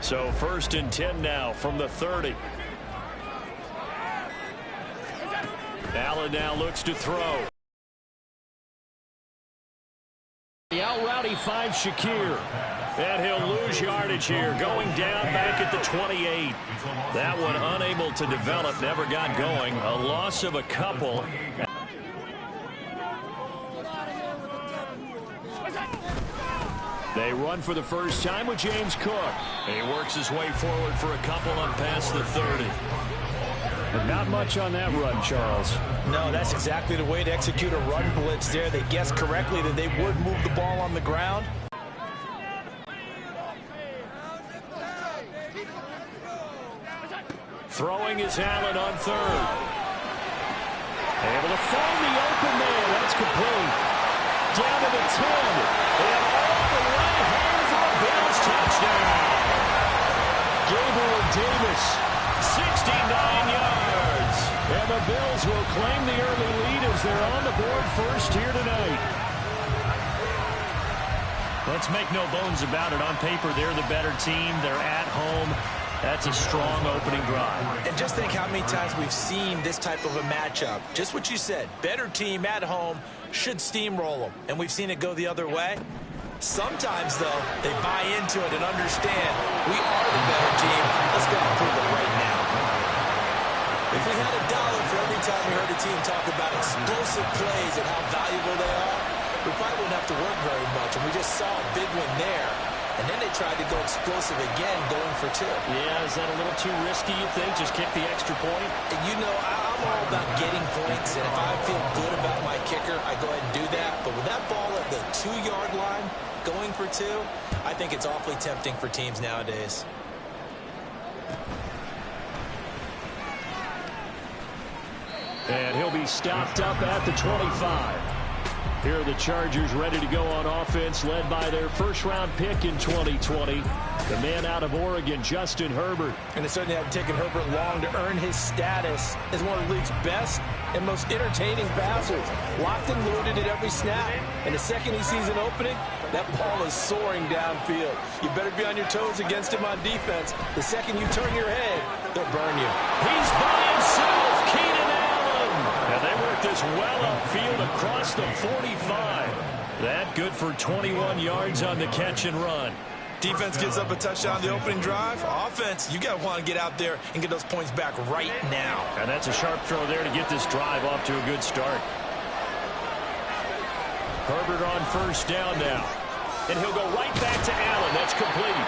So 1st and 10 now from the 30. Allen now looks to throw. The out route, he finds Shakir. And he'll lose yardage here, going down back at the 28. That one unable to develop, never got going. A loss of a couple. They run for the first time with James Cook. He works his way forward for a couple up past the 30. But not much on that run, Charles. No, that's exactly the way to execute a run blitz there. They guessed correctly that they would move the ball on the ground. Throwing is Allen on 3rd. Able to find the open man. That's complete. Down to the 10. And all the way home for a Bills touchdown. Gabriel Davis, 69 yards. And the Bills will claim the early lead as they're on the board first here tonight. Let's make no bones about it. On paper, they're the better team. They're at home. That's a strong opening drive. And just think how many times we've seen this type of a matchup. Just what you said, better team at home should steamroll them. And we've seen it go the other way. Sometimes, though, they buy into it and understand we are the better team. Let's go and prove it right now. If we had $1 for every time we heard a team talk about explosive plays and how valuable they are, we probably wouldn't have to work very much. And we just saw a big one there. And then they tried to go explosive again, going for 2. Yeah, is that a little too risky, you think? Just kick the extra point? And you know, I'm all about getting points, and if I feel good about my kicker, I go ahead and do that. But with that ball at the 2-yard line, going for 2, I think it's awfully tempting for teams nowadays. And he'll be stopped up at the 25. Here are the Chargers ready to go on offense, led by their first-round pick in 2020, the man out of Oregon, Justin Herbert. And it certainly hasn't taken Herbert long to earn his status as one of the league's best and most entertaining passers. Locked and loaded at every snap. And the second he sees an opening, that ball is soaring downfield. You better be on your toes against him on defense. The second you turn your head, they'll burn you. He's by himself, Keenan Allen. And they work this well upfield across the 45. That good for 21 yards on the catch and run. Defense gives up a touchdown on the opening drive. Offense, you got to want to get out there and get those points back right now. And that's a sharp throw there to get this drive off to a good start. Herbert on first down now. And he'll go right back to Allen. That's complete.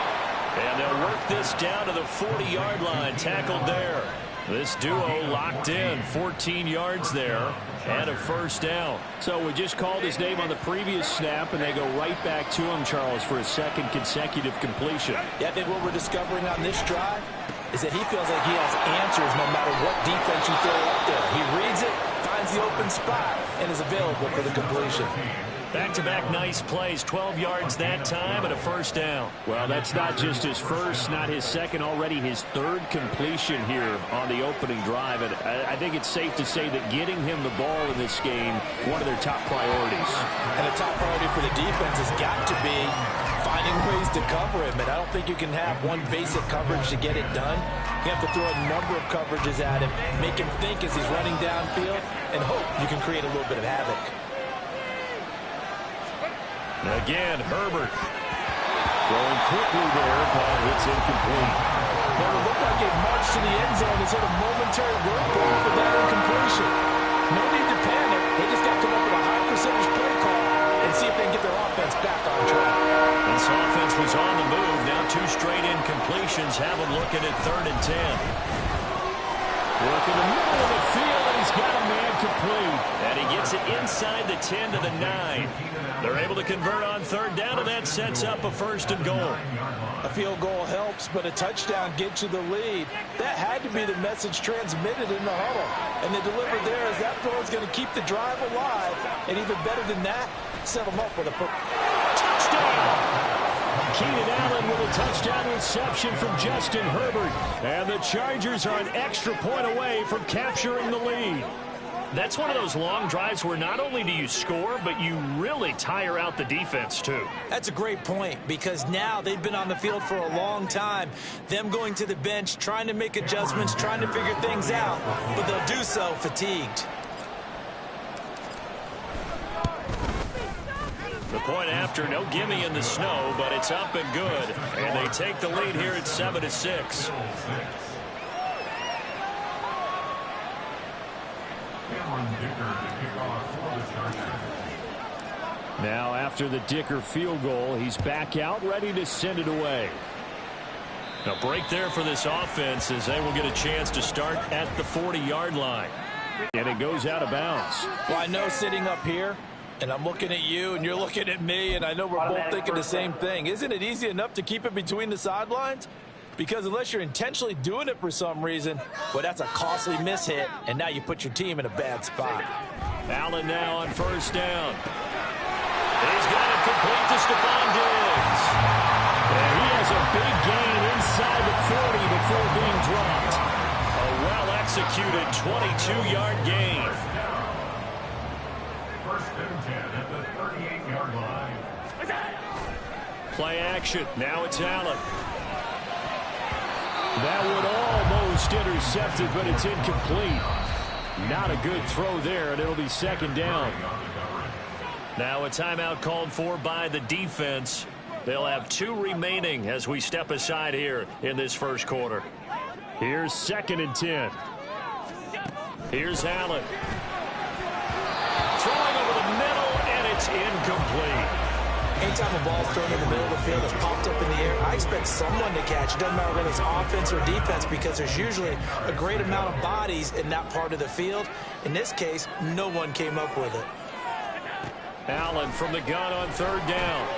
And they'll work this down to the 40-yard line. Tackled there. This duo locked in, 14 yards there, and a first down. So we just called his name on the previous snap, and they go right back to him, Charles, for a second consecutive completion. Yeah, I think what we're discovering on this drive is that he feels like he has answers no matter what defense you throw up there. He reads it, finds the open spot, and is available for the completion. Back-to-back nice plays, 12 yards that time and a first down. Well, that's not just his first, not his second, already his 3rd completion here on the opening drive. And I think it's safe to say that getting him the ball in this game, one of their top priorities. And the top priority for the defense has got to be finding ways to cover him. And I don't think you can have one basic coverage to get it done. You have to throw a number of coverages at him, make him think as he's running downfield, and hope you can create a little bit of havoc. Again, Herbert throwing quickly there, but it's incomplete. Well, it looked like it marched to the end zone and sort of momentary roadblock for that incompletion. No need to panic. They just got to come up with a high percentage play call and see if they can get their offense back on track. This offense was on the move. Now 2 straight incompletions have them looking at 3rd and 10. Work in the middle of the field, and he's got a man complete. And he gets it inside the 10 to the 9. They're able to convert on 3rd down, and that sets up a 1st and goal. A field goal helps, but a touchdown gets you the lead. That had to be the message transmitted in the huddle. And they delivered there as that throw is going to keep the drive alive. And even better than that, set them up with a touchdown. Keenan Allen with a touchdown reception from Justin Herbert. And the Chargers are an extra point away from capturing the lead. That's one of those long drives where not only do you score, but you really tire out the defense, too. That's a great point, because now they've been on the field for a long time. Them going to the bench, trying to make adjustments, trying to figure things out, but they'll do so fatigued. The point after, no gimme in the snow, but it's up and good. And they take the lead here at 7-6. Now after the Dicker field goal, he's back out, ready to send it away. A break there for this offense as they will get a chance to start at the 40-yard line. And it goes out of bounds. Well, I know sitting up here, and I'm looking at you, and you're looking at me, and I know we're both thinking the same thing. Isn't it easy enough to keep it between the sidelines? Because unless you're intentionally doing it for some reason, well, that's a costly mishit, and now you put your team in a bad spot. Allen now on first down. He's got it complete to Stephon Diggs. And he has a big gain inside the 40 before being dropped. A well-executed 22-yard gain. First and 10 at the 38-yard line. Play action. Now it's Allen. That would almost intercept it, but it's incomplete. Not a good throw there, and it'll be second down. Now a timeout called for by the defense. They'll have 2 remaining as we step aside here in this first quarter. Here's second and 10. Here's Allen. Throwing over the middle, and it's incomplete. Anytime a ball's thrown in the middle of the field, it's popped up in the air, I expect someone to catch. It doesn't matter whether it's offense or defense, because there's usually a great amount of bodies in that part of the field. In this case, no one came up with it. Allen from the gun on third down.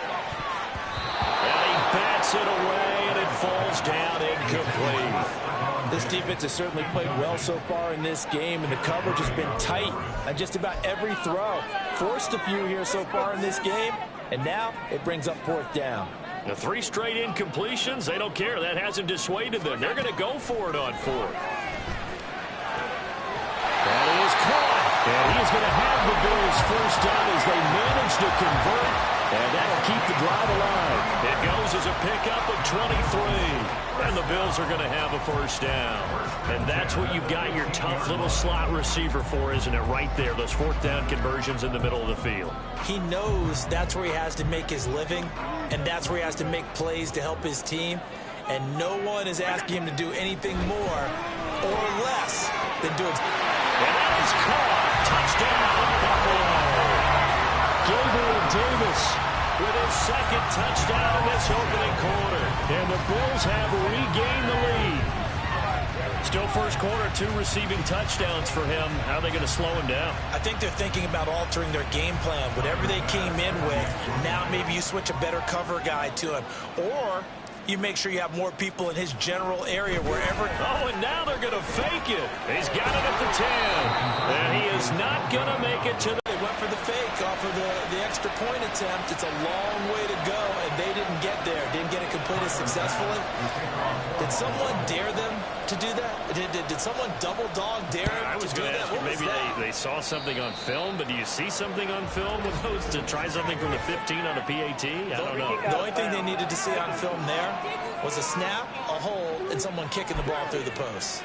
And he bats it away, and it falls down incomplete. This defense has certainly played well so far in this game, and the coverage has been tight on just about every throw. Forced a few here so far in this game, and now it brings up fourth down. The 3 straight incompletions, they don't care. That hasn't dissuaded them. They're going to go for it on fourth. That is caught. And he is going to have the Bills first down as they manage to convert. And that'll keep the drive alive. It goes as a pickup of 23. And the Bills are going to have a first down. And that's what you've got your tough little slot receiver for, isn't it? Right there, those fourth down conversions in the middle of the field. He knows that's where he has to make his living, and that's where he has to make plays to help his team. And no one is asking him to do anything more or less than doing. And that is caught. Touchdown, Buffalo. Gabriel Davis with his second touchdown in this opening quarter. And the Bills have regained the lead. Still first quarter, 2 receiving touchdowns for him. How are they going to slow him down? I think they're thinking about altering their game plan. Whatever they came in with, now maybe you switch a better cover guy to him. Or you make sure you have more people in his general area wherever. Oh, and now they're going to fake it. He's got it at the 10. And he is not going to make it to the... They went for the fake off of the extra point attempt. It's a long way to go, and they didn't get there. Didn't get it completed successfully. Did someone dare them to do that? Did someone double dog dare them I was going to ask you, maybe they saw something on film, but do you see something on film with those to try something from the 15 on a PAT? I don't know. The only thing they needed to see on film there was a snap, a hold, and someone kicking the ball through the post.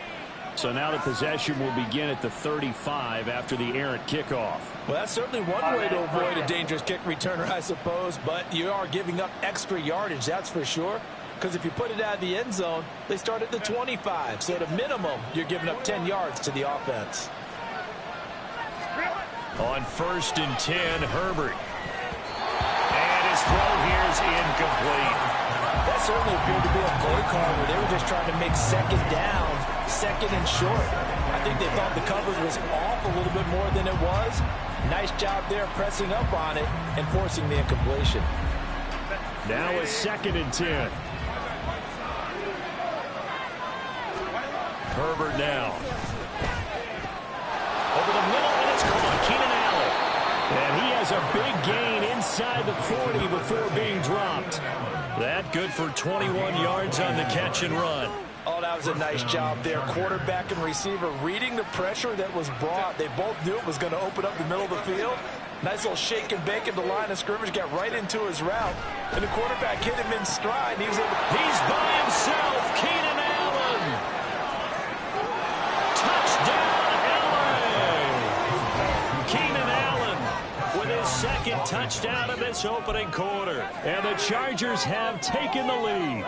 So now the possession will begin at the 35 after the errant kickoff. Well, that's certainly one way to avoid a dangerous kick returner, I suppose, but you are giving up extra yardage, that's for sure. Because if you put it out of the end zone, they start at the 25. So at a minimum, you're giving up 10 yards to the offense. On first and 10, Herbert. And his throw here is incomplete. That certainly appeared to be a play call where they were just trying to make second down, second and short. I think they thought the coverage was off a little bit more than it was. Nice job there pressing up on it and forcing the incompletion. Now a second and 10. Herbert now. Over the middle, and it's caught. Keenan Allen. And he has a big gain inside the 40 before being dropped. That good for 21 yards on the catch and run. Oh, that was a nice job there. Quarterback and receiver reading the pressure that was brought. They both knew it was going to open up the middle of the field. Nice little shake and bake at the line of scrimmage. Got right into his route. And the quarterback hit him in stride. He's by himself. Keenan Allen. Touchdown, LA. Keenan Allen with his second touchdown of this opening quarter. And the Chargers have taken the lead.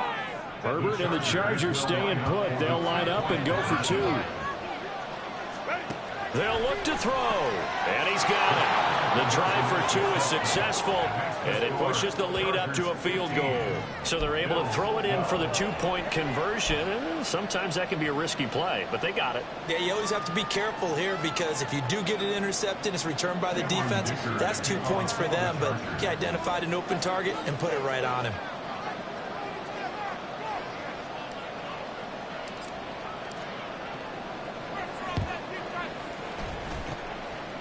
Herbert and the Chargers staying put. They'll line up and go for 2. They'll look to throw. And he's got it. The drive for 2 is successful. And it pushes the lead up to a field goal. So they're able to throw it in for the 2-point conversion. And sometimes that can be a risky play, but they got it. Yeah, you always have to be careful here because if you do get it intercepted, it's returned by the defense. That's 2 points for them, but he identified an open target and put it right on him.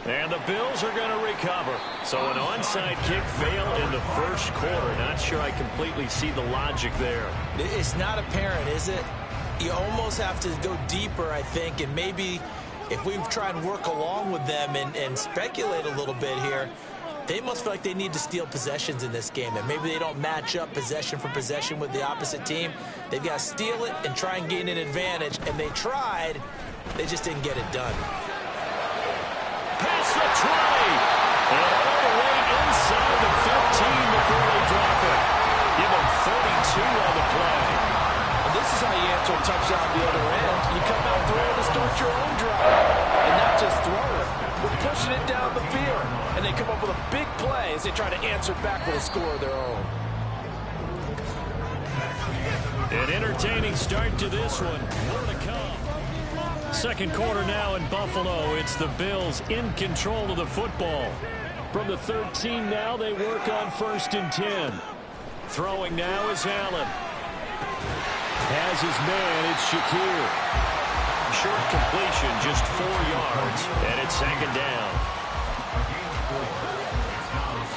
And the Bills are going to recover. So an onside kick failed in the first quarter. Not sure I completely see the logic there. It's not apparent, is it? You almost have to go deeper, I think, and maybe if we try and work along with them and speculate a little bit here, they must feel like they need to steal possessions in this game, and maybe they don't match up possession for possession with the opposite team. They've got to steal it and try and gain an advantage, and they tried. They just didn't get it done. Past the 20. And all the way inside the 15 before they drop it. Give them 32 on the play. And this is how you answer a touchdown the other end. You come out throwing to start your own drive. And not just throw it, but pushing it down the field. And they come up with a big play as they try to answer back with a score of their own. An entertaining start to this one. More to come. Second quarter now in Buffalo. It's the Bills in control of the football. From the 13 now, they work on 1st and 10. Throwing now is Allen. Has his man, it's Shakir. Short completion, just 4 yards, and it's 2nd down.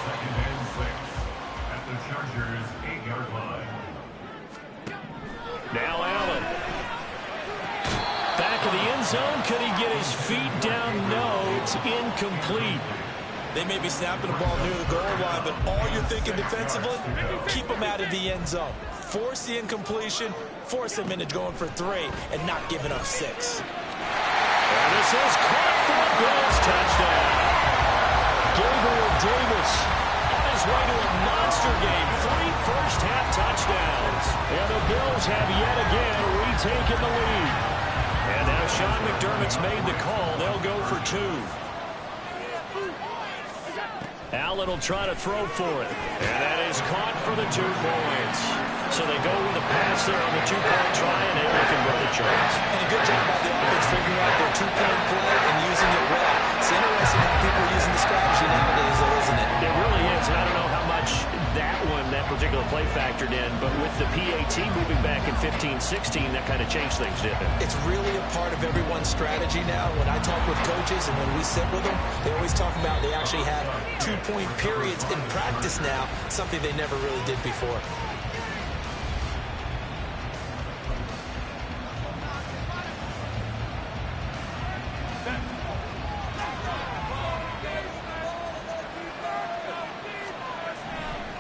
Second and 6 at the Chargers' 8-yard line. Now Allen. Back of the end zone. Could he get his feet down? No, it's incomplete. They may be snapping the ball near the goal line, but all you're thinking defensively, keep them out of the end zone. Force the incompletion, force them into going for 3, and not giving up 6. And this is caught for the Bills touchdown. Gabriel Davis on his way to a monster game. 3 first-half touchdowns. And the Bills have yet again retaken the lead. And now Sean McDermott's made the call. They'll go for 2. Allen will try to throw for it. And that is caught for the 2 points. So they go with a pass there on the 2-point try and able to convert the Chargers. And a good job by the offense figuring out their 2-point play and using it well. It's interesting how people are using the strategy nowadays, though, isn't it? It really is. And I don't know how much that particular play factored in, but with the PAT moving back in 15-16, that kind of changed things, didn't it? It's really a part of everyone's strategy now. When I talk with coaches and when we sit with them, they always talk about they actually have 2-point periods in practice now, something they never really did before.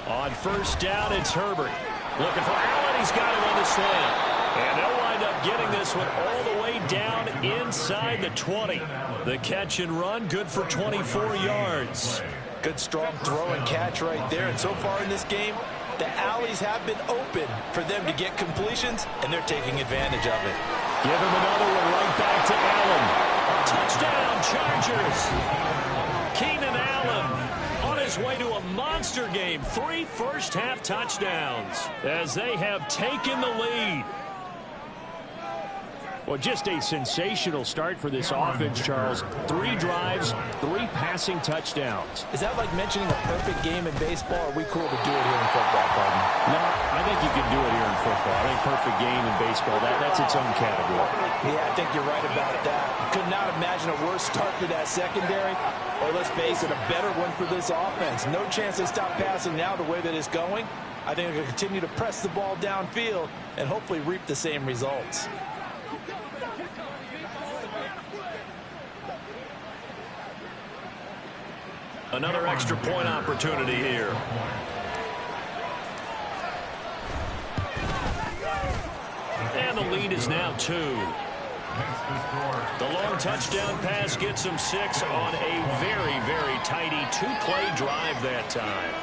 On 1st down, it's Herbert. Looking for Allen. He's got him on the slant. And they'll wind up getting this one all the way down inside the 20. The catch and run, good for 24 yards. Good strong throw and catch right there. And so far in this game, the alleys have been open for them to get completions, and they're taking advantage of it. Give him another one right back to Allen. Touchdown, Chargers. Keenan Allen on his way to a monster game. 3 first-half touchdowns as they have taken the lead. Well, just a sensational start for this offense, Charles. 3 drives, 3 passing touchdowns. Is that like mentioning a perfect game in baseball? Or are we cool to do it here in football, partner? No, I think you can do it here in football. I think perfect game in baseball, that's its own category. Yeah, I think you're right about that. Could not imagine a worse start for that secondary. Or let's face it, a better one for this offense. No chance to stop passing now the way that it's going. I think they're going to continue to press the ball downfield and hopefully reap the same results. Another extra point opportunity here. And the lead is now 2. The long touchdown pass gets them 6 on a very, very tidy 2-play drive that time.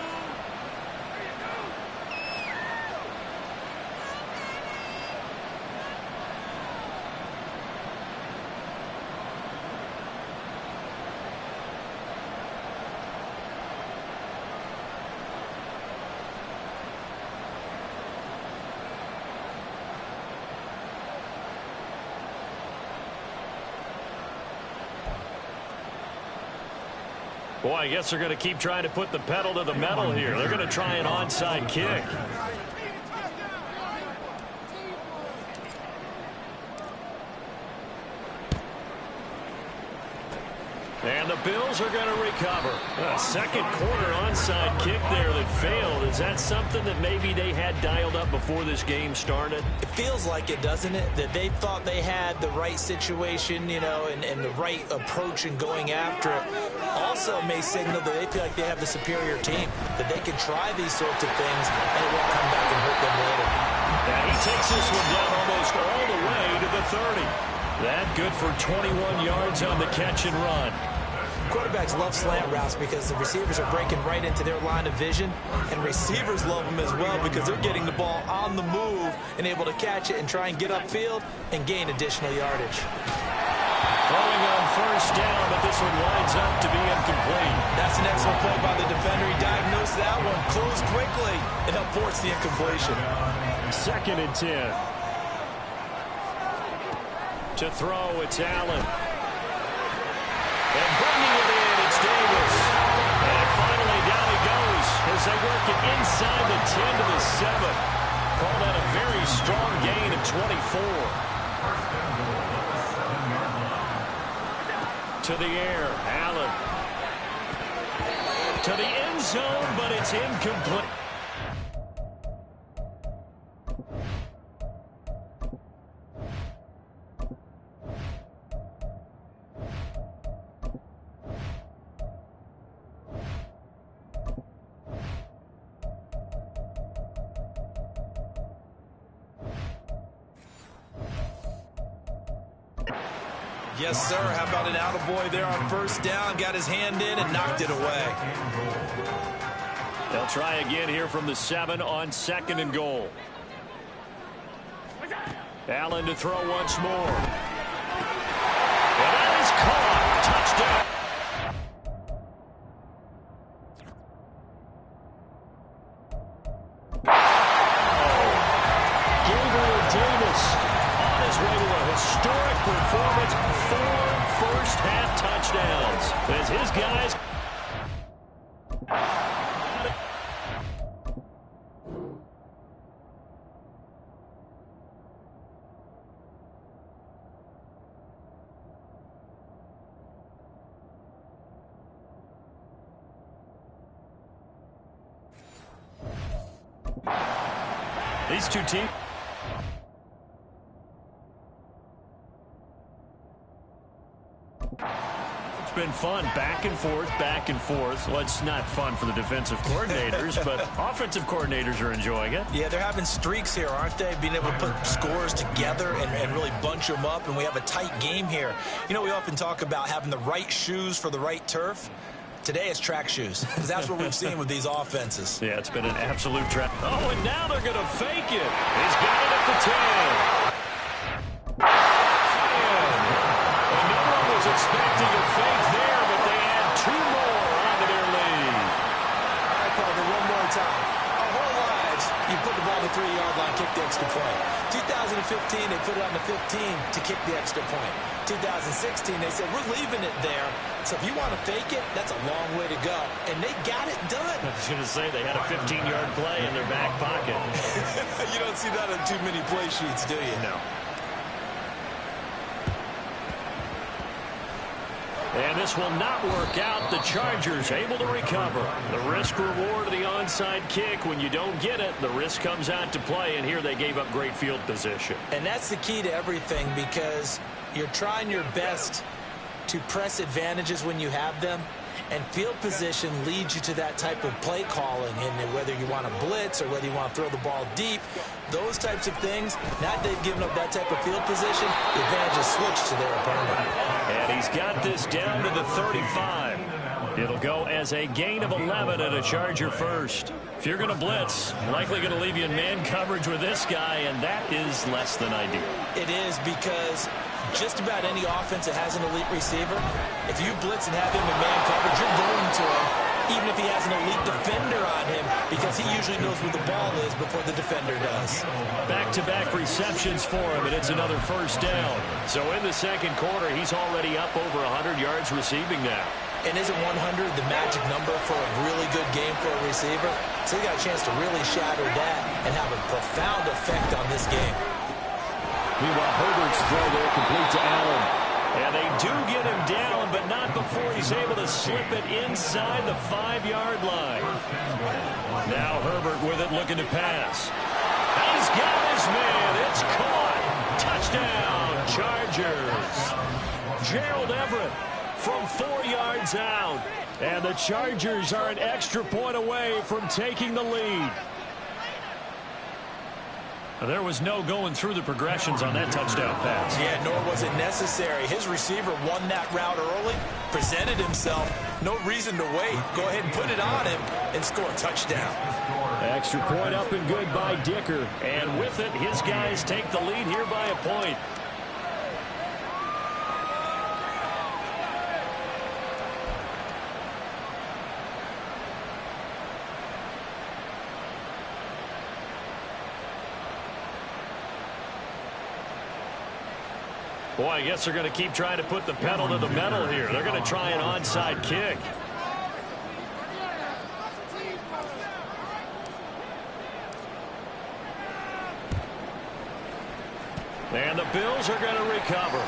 Boy, I guess they're going to keep trying to put the pedal to the metal here. They're going to try an onside kick. And the Bills are going to recover. A second quarter onside kick there that failed. Is that something that maybe they had dialed up before this game started? It feels like it, doesn't it? That they thought they had the right situation, you know, and the right approach in going after it. Also may signal that they feel like they have the superior team, that they can try these sorts of things and it won't come back and hurt them later. And he takes this one down almost all the way to the 30. That good for 21 yards on the catch and run. Quarterbacks love slant routes because the receivers are breaking right into their line of vision, and receivers love them as well because they're getting the ball on the move and able to catch it and try and get upfield and gain additional yardage. Throwing on first down, but this one winds up to be incomplete. That's an excellent play by the defender. He diagnosed that one, closed quickly, and helped force the incompletion. 2nd and 10. To throw, it's Allen. And bringing it in, it's Davis. And finally down he goes as they work it inside the 10 to the 7. Call that a very strong gain of 24. To the air, Allen. To the end zone, but it's incomplete. Yes, sir. How about an attaboy there on first down? Got his hand in and knocked it away. They'll try again here from the 7 on 2nd and goal. Allen to throw once more. And that is caught. Touchdown. Historic performance, 4 first-half touchdowns. As his guys... These two teams... It's been fun, back and forth, back and forth. Well, it's not fun for the defensive coordinators, but offensive coordinators are enjoying it. Yeah, they're having streaks here, aren't they? Being able to put scores together and really bunch them up, and we have a tight game here. You know, we often talk about having the right shoes for the right turf. Today it's track shoes, because that's what we've seen with these offenses. Yeah, it's been an absolute track. Oh, and now they're going to fake it. He's got it at the 10. Expecting a fake there, but they add 2 more onto their lead. All right, Parker, one more time. Our whole lives, you put the ball on the 3-yard line, kick the extra point. 2015, they put it on the 15 to kick the extra point. 2016, they said, we're leaving it there. So if you want to fake it, that's a long way to go. And they got it done. I was going to say, they had a 15-yard play in their back pocket. You don't see that on too many play sheets, do you? No. And this will not work out. The Chargers able to recover. The risk reward of the onside kick. When you don't get it, the risk comes out to play, and here they gave up great field position. And that's the key to everything, because you're trying your best to press advantages when you have them, and field position leads you to that type of play calling. And whether you want to blitz or whether you want to throw the ball deep, those types of things, now that they've given up that type of field position, the advantage is switched to their opponent. And he's got this down to the 35. It'll go as a gain of 11 and a Charger first. If you're going to blitz, likely going to leave you in man coverage with this guy, and that is less than ideal. It is, because just about any offense that has an elite receiver, if you blitz and have him in man coverage, you're going to him, even if he has an elite defender on him, because he usually knows where the ball is before the defender does. Back-to-back receptions for him, and it's another first down. So in the second quarter, he's already up over 100 yards receiving now. And isn't 100 the magic number for a really good game for a receiver? So he got a chance to really shatter that and have a profound effect on this game. Meanwhile, Herbert's throw there complete to Allen. And they do get him down, but not before he's able to slip it inside the 5-yard line. Now Herbert with it, looking to pass. He's got his man. It's caught. Touchdown, Chargers. Gerald Everett from 4 yards out. And the Chargers are an extra point away from taking the lead. There was no going through the progressions on that touchdown pass. Yeah, nor was it necessary. His receiver won that route early, presented himself. No reason to wait. Go ahead and put it on him and score a touchdown. Extra point up and good by Dicker. And with it, his guys take the lead here by a point. Boy, I guess they're going to keep trying to put the pedal to the metal here. They're going to try an onside kick. And the Bills are going to recover.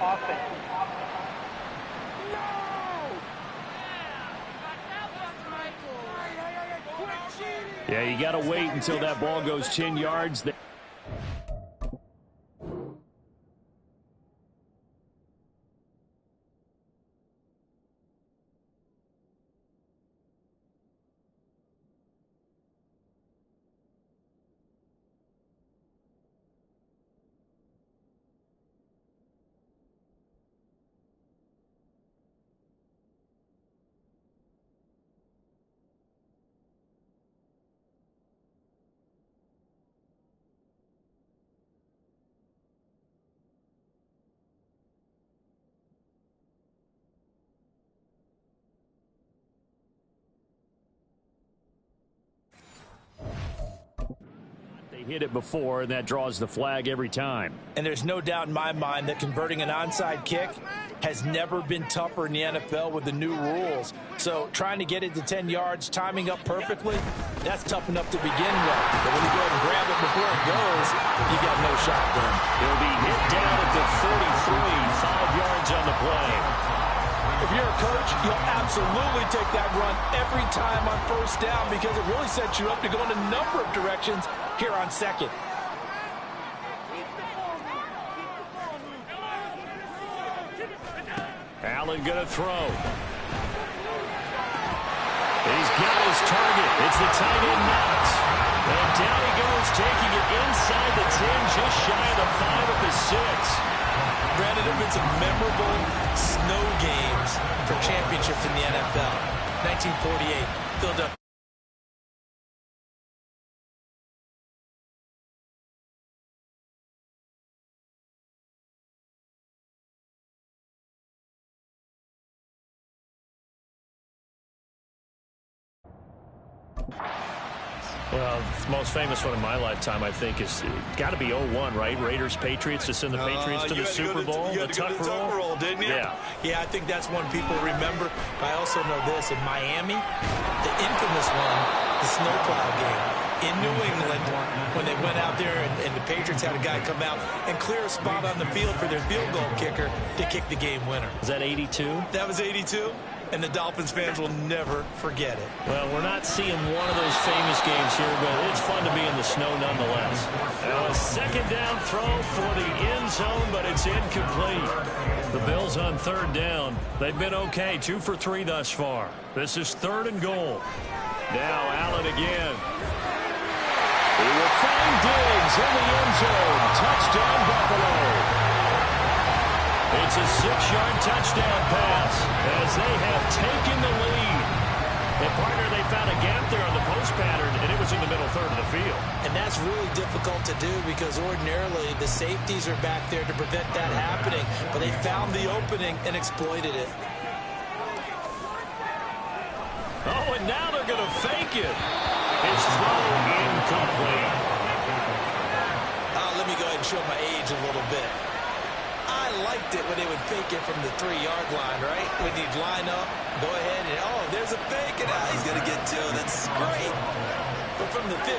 Offense. Yeah, you got to wait until that ball goes 10 yards. Hit it before, and that draws the flag every time. And there's no doubt in my mind that converting an onside kick has never been tougher in the NFL with the new rules. So trying to get it to 10 yards, timing up perfectly, that's tough enough to begin with. But when you go ahead and grab it before it goes, you got no shot then. He'll be hit down at the 43, 5 yards on the play. If you're a coach, you'll absolutely take that run every time on first down, because it really sets you up to go in a number of directions here on second. Allen going to throw. He's got his target. It's the tight end Knox. And down he goes, taking it inside the 10, just shy of the 5 at the 6. Granted, there have been some memorable snow games for championships in the NFL. 1948, Philadelphia. Well, the most famous one in my lifetime, I think, is got to be 0-1, right? Raiders-Patriots to send the Patriots to the Super Bowl. You had to go to the Tuck roll, didn't you? Yeah. Yeah, I think that's one people remember. But I also know this. In Miami, the infamous one, the snowplow game. In New England, when they went out there and the Patriots had a guy come out and clear a spot on the field for their field goal kicker to kick the game winner. Is that 82? That was 82. And the Dolphins fans will never forget it. Well, we're not seeing one of those famous games here, but it's fun to be in the snow nonetheless. Now a second down throw for the end zone, but it's incomplete. The Bills on third down. They've been okay, 2 for 3 thus far. This is 3rd and goal. Now Allen again. He will find Diggs in the end zone. Touchdown, Buffalo. It's a 6-yard touchdown pass as they have taken the lead. And partner, they found a gap there on the post pattern, and it was in the middle third of the field. And that's really difficult to do because ordinarily the safeties are back there to prevent that happening. But they found the opening and exploited it. Oh, and now they're going to fake it. His throw incomplete. Let me go ahead and show my age a little bit. I liked it when they would fake it from the 3-yard line, right? When you'd line up, go ahead and, oh, there's a fake, and he's going to get 2. That's great. But from the 15,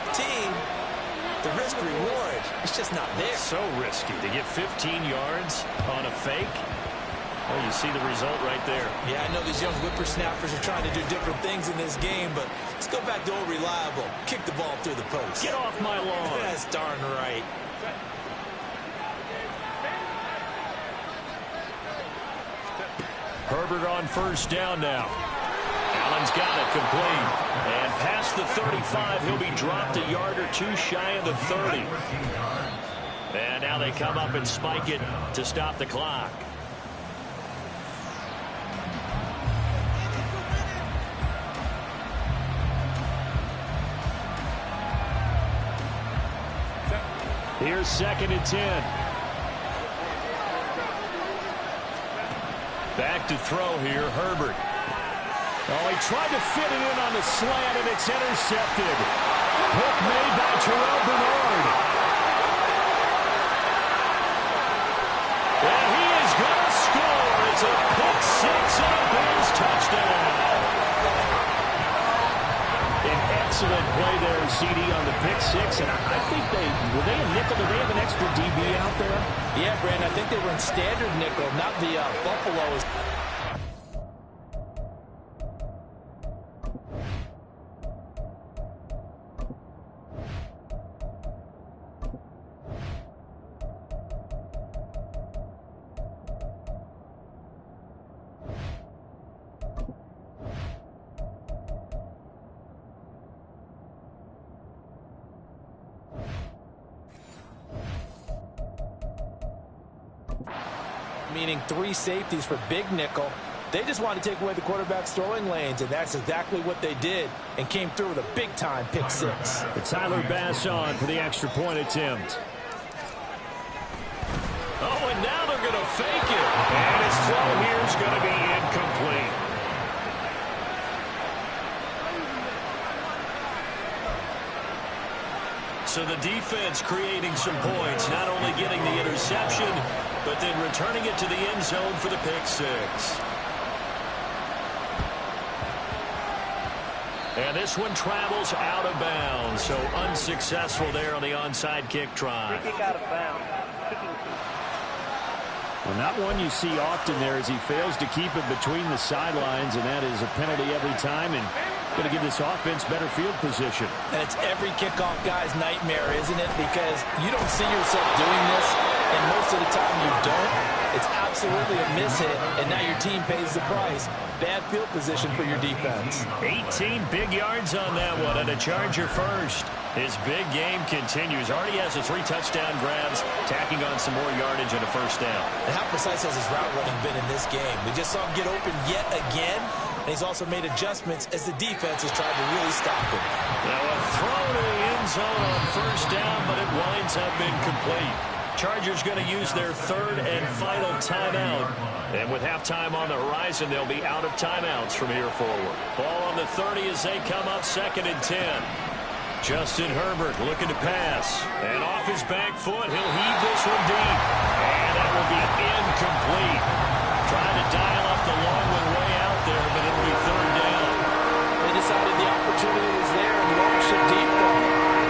the risk-reward, it's just not there. So risky to get 15 yards on a fake. Well, you see the result right there. Yeah, I know these young whippersnappers are trying to do different things in this game, but let's go back to old reliable. Kick the ball through the post. Get off my lawn. That's darn right. Herbert on first down now. Allen's got it complete. And past the 35, he'll be dropped a yard or 2 shy of the 30. And now they come up and spike it to stop the clock. Here's 2nd and 10. Back to throw here, Herbert. Oh, he tried to fit it in on the slant, and it's intercepted. Pick made by Terrell Bernard. And he is going to score. It's a pick 6 and a Bills touchdown. An excellent play there, CD, on the pick 6. And I think were they a nickel? Did they have an extra DB out there? Yeah, Brandon, I think they were in standard nickel, not the Buffaloes. Meaning 3 safeties for big nickel. They just wanted to take away the quarterback's throwing lanes, and that's exactly what they did, and came through with a big-time pick 6. Tyler Bass on for the extra point attempt. Oh, and now they're going to fake it. And his throw here is going to be incomplete. So the defense creating some points, not only getting the interception, but then returning it to the end zone for the pick 6. And this one travels out of bounds, so unsuccessful there on the onside kick try. Kick out of bounds. Well, not one you see often there as he fails to keep it between the sidelines, and that is a penalty every time, and going to give this offense better field position. And it's every kickoff guy's nightmare, isn't it? Because you don't see yourself doing this, and most of the time you don't. It's absolutely a mishit, and now your team pays the price. Bad field position for your defense. 18 big yards on that one, and a Charger first. His big game continues. Already has the 3 touchdown grabs, tacking on some more yardage and a first down. And how precise has his route running been in this game? We just saw him get open yet again, and he's also made adjustments as the defense has tried to really stop him. Now a throw to the end zone on first down, but it winds up incomplete. Chargers going to use their 3rd and final timeout. And with halftime on the horizon, they'll be out of timeouts from here forward. Ball on the 30 as they come up 2nd and 10. Justin Herbert looking to pass. And off his back foot, he'll heave this one deep. And that will be incomplete. Trying to dial up the long one way out there, but it'll be third down. They decided the opportunity was there and launched a deep ball.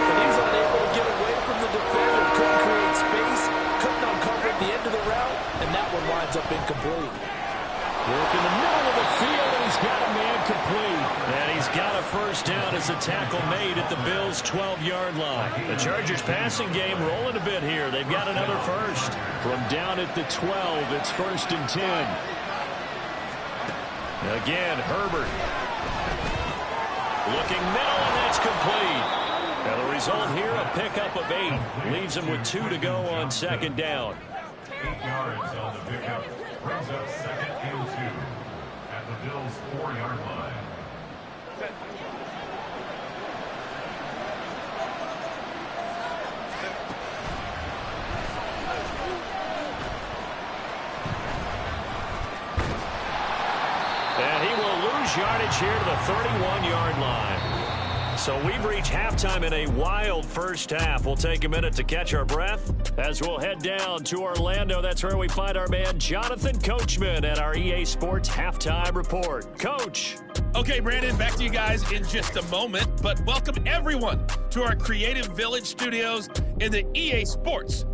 But he was unable to get away from the defender. Couldn't create space. Couldn't uncover at the end of the route. And that one winds up incomplete. Work in the middle of the field, and he's got a man complete. And he's got a first down as a tackle made at the Bills' 12-yard line. The Chargers' passing game rolling a bit here. They've got another first. From down at the 12, it's 1st and 10. Again, Herbert. Looking middle, and that's complete. And the result here, a pickup of 8. Leaves him with 2 to go on 2nd down. 8 yards on the pickup. Brings up 2nd and 2 at the Bills' 4-yard line. And he will lose yardage here to the 31-yard line. So we've reached halftime in a wild first half. We'll take a minute to catch our breath as we'll head down to Orlando. That's where we find our man Jonathan Coachman at our EA Sports Halftime Report. Coach. Okay, Brandon, back to you guys in just a moment. But welcome everyone to our Creative Village studios in the EA Sports